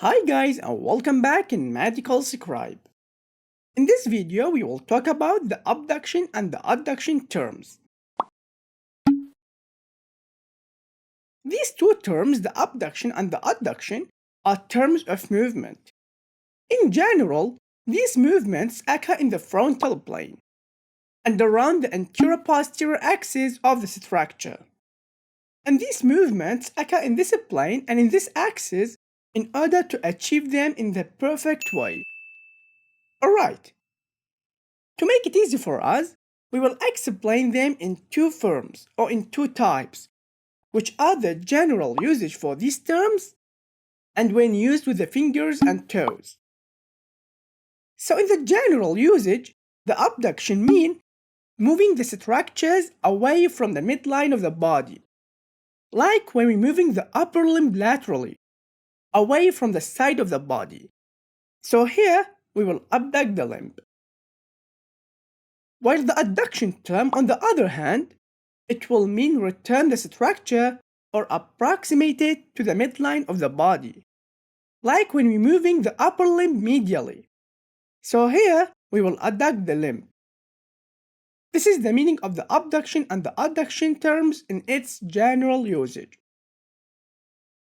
Hi guys and welcome back in Medical Scribe. In this video we will talk about the abduction and the adduction terms. These two terms, the abduction and the adduction, are terms of movement. In general, these movements occur in the frontal plane and around the anterior-posterior axis of the structure. And these movements occur in this plane and in this axis in order to achieve them in the perfect way. Alright, to make it easy for us, we will explain them in two forms or in two types, which are the general usage for these terms and when used with the fingers and toes. So in the general usage, the abduction means moving the structures away from the midline of the body, like when we're moving the upper limb laterally, away from the side of the body. So here, we will abduct the limb. While the adduction term, on the other hand, it will mean return the structure or approximate it to the midline of the body, like when we're moving the upper limb medially. So here, we will adduct the limb. This is the meaning of the abduction and the adduction terms in its general usage.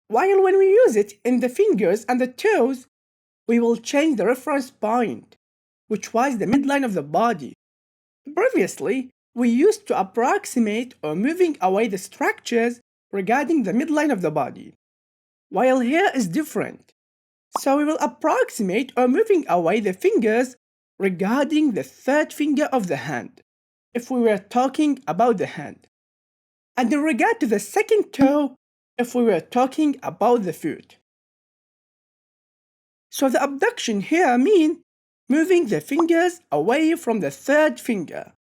While when we use it in the fingers and the toes, we will change the reference point, which was the midline of the body. Previously, we used to approximate or moving away the structures regarding the midline of the body, while here is different. So we will approximate or moving away the fingers regarding the third finger of the hand, if we were talking about the hand, and in regard to the second toe, if we were talking about the foot. So the abduction here means moving the fingers away from the third finger,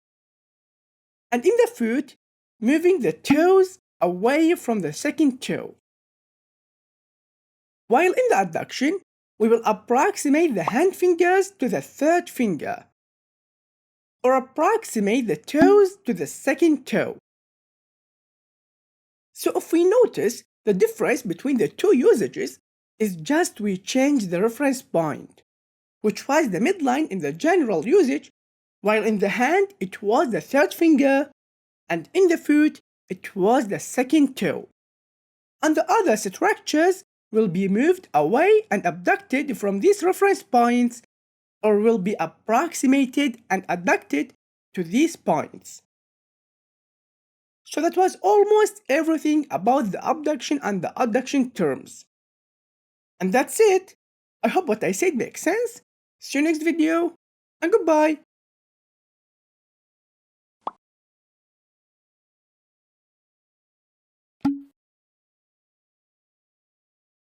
and in the foot, moving the toes away from the second toe. While in the adduction, we will approximate the hand fingers to the third finger, or approximate the toes to the second toe. So if we notice, the difference between the two usages is just we change the reference point, which was the midline in the general usage, while in the hand it was the third finger, and in the foot it was the second toe. And the other structures will be moved away and abducted from these reference points, or will be approximated and adducted to these points. So that was almost everything about the abduction and the adduction terms. And that's it. I hope what I said makes sense. See you next video, and goodbye.